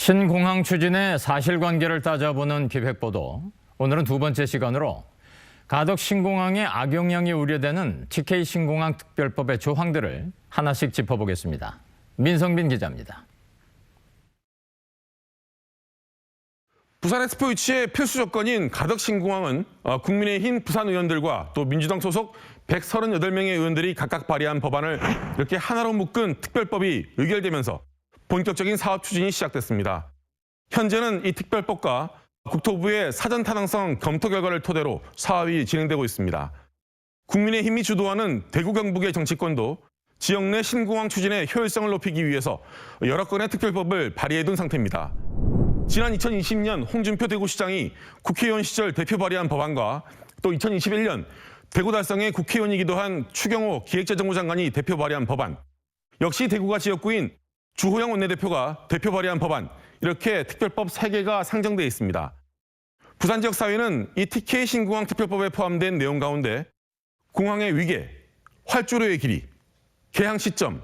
신공항 추진의 사실관계를 따져보는 기획보도. 오늘은 두 번째 시간으로 가덕 신공항의 악영향이 우려되는 TK 신공항 특별법의 조항들을 하나씩 짚어보겠습니다. 민성빈 기자입니다. 부산 엑스포 유치의 필수 조건인 가덕 신공항은 국민의힘 부산 의원들과 또 민주당 소속 138명의 의원들이 각각 발의한 법안을 이렇게 하나로 묶은 특별법이 의결되면서 본격적인 사업 추진이 시작됐습니다. 현재는 이 특별법과 국토부의 사전 타당성 검토 결과를 토대로 사업이 진행되고 있습니다. 국민의힘이 주도하는 대구 경북의 정치권도 지역 내 신공항 추진의 효율성을 높이기 위해서 여러 건의 특별법을 발의해둔 상태입니다. 지난 2020년 홍준표 대구시장이 국회의원 시절 대표 발의한 법안과 또 2021년 대구 달성의 국회의원이기도 한 추경호 기획재정부 장관이 대표 발의한 법안, 역시 대구가 지역구인 주호영 원내대표가 대표 발의한 법안, 이렇게 특별법 3개가 상정돼 있습니다. 부산 지역 사회는 이 TK 신공항 특별법에 포함된 내용 가운데 공항의 위계, 활주로의 길이, 개항 시점,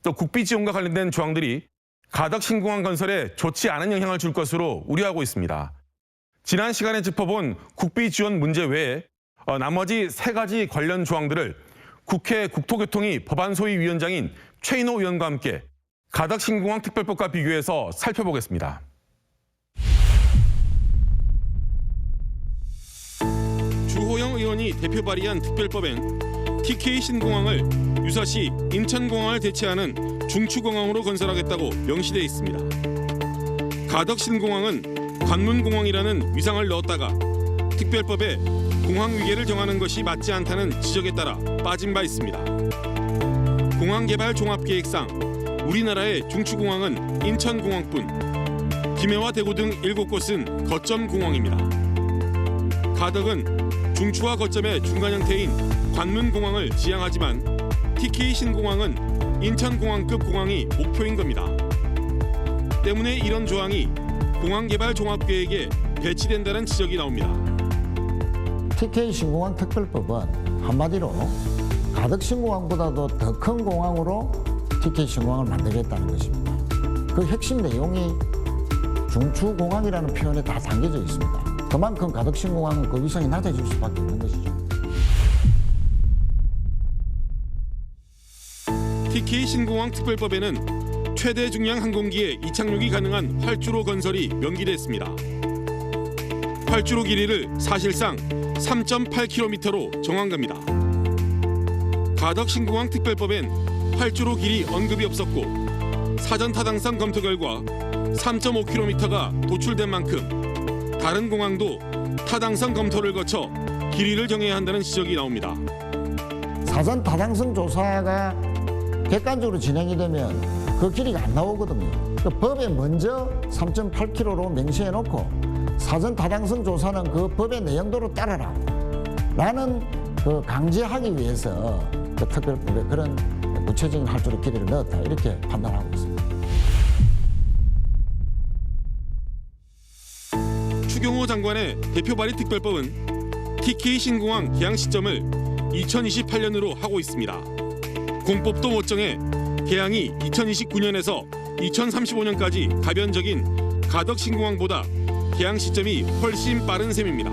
또 국비 지원과 관련된 조항들이 가덕 신공항 건설에 좋지 않은 영향을 줄 것으로 우려하고 있습니다. 지난 시간에 짚어본 국비 지원 문제 외에 나머지 3가지 관련 조항들을 국회 국토교통위 법안소위위원장인 최인호 의원과 함께 가덕 신공항 특별법과 비교해서 살펴보겠습니다. 주호영 의원이 대표 발의한 특별법엔 TK 신공항을 유사시 인천공항을 대체하는 중추공항으로 건설하겠다고 명시되어 있습니다. 가덕 신공항은 관문공항이라는 위상을 넣었다가 특별법에 공항 위계를 정하는 것이 맞지 않다는 지적에 따라 빠진 바 있습니다. 공항개발 종합계획상 우리나라의 중추공항은 인천공항뿐, 김해와 대구 등 7곳은 거점 공항입니다. 가덕은 중추와 거점의 중간 형태인 관문공항을 지향하지만 TK 신공항은 인천공항급 공항이 목표인 겁니다. 때문에 이런 조항이 공항개발 종합계획에 배치된다는 지적이 나옵니다. TK 신공항 특별법은 한마디로 가덕 신공항보다도 더 큰 공항으로 TK 신공항을 만들겠다는 것입니다. 그 핵심 내용이 중추공항이라는 표현에 다 담겨져 있습니다. 그만큼 가덕 신공항은 그 위상이 낮아질 수밖에 없는 것이죠. TK 신공항 특별법에는 최대 중량 항공기의 이착륙이 가능한 활주로 건설이 명기됐습니다. 활주로 길이를 사실상 3.8km로 정한 겁니다. 가덕 신공항 특별법엔 활주로 길이 언급이 없었고 사전 타당성 검토 결과 3.5km가 도출된 만큼 다른 공항도 타당성 검토를 거쳐 길이를 정해야 한다는 지적이 나옵니다. 사전 타당성 조사가 객관적으로 진행이 되면 그 길이가 안 나오거든요. 그 법에 먼저 3.8km로 명시해놓고 사전 타당성 조사는 그 법의 내용대로 따라라 라는 그 강제하기 위해서 그 특별법에 그런 구체적인 활주로 길이를 넣었다, 이렇게 판단하고 있습니다. 추경호 장관의 대표 발의 특별법은 TK 신공항 개항 시점을 2028년으로 하고 있습니다. 공법도 못 정해 개항이 2029년에서 2035년까지 가변적인 가덕 신공항보다 개항 시점이 훨씬 빠른 셈입니다.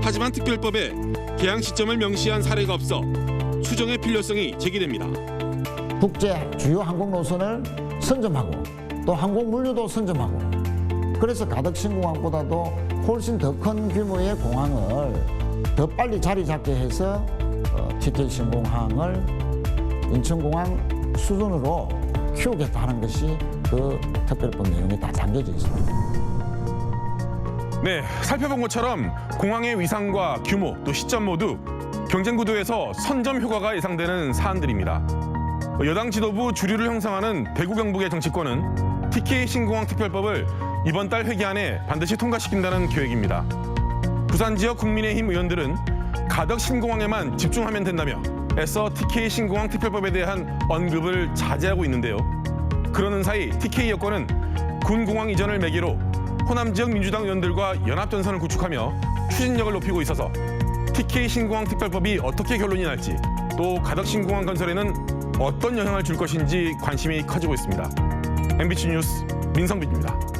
하지만 특별법에 개항 시점을 명시한 사례가 없어 수정의 필요성이 제기됩니다. 국제 주요 항공 노선을 선점하고 또 항공 물류도 선점하고, 그래서 가덕 신공항보다도 훨씬 더 큰 규모의 공항을 더 빨리 자리 잡게 해서 TK 신공항을 인천공항 수준으로 키우겠다는 것이 그 특별법 내용에 다 담겨져 있습니다. 네, 살펴본 것처럼 공항의 위상과 규모 또 시점 모두 경쟁 구도에서 선점 효과가 예상되는 사안들입니다. 여당 지도부 주류를 형성하는 대구 경북의 정치권은 TK 신공항 특별법을 이번 달 회기 안에 반드시 통과시킨다는 계획입니다. 부산 지역 국민의힘 의원들은 가덕 신공항에만 집중하면 된다며 애써 TK 신공항 특별법에 대한 언급을 자제하고 있는데요. 그러는 사이 TK 여권은 군공항 이전을 매개로 호남 지역 민주당 의원들과 연합전선을 구축하며 추진력을 높이고 있어서 TK 신공항 특별법이 어떻게 결론이 날지, 또 가덕 신공항 건설에는 어떤 영향을 줄 것인지 관심이 커지고 있습니다. MBC 뉴스 민성빈입니다.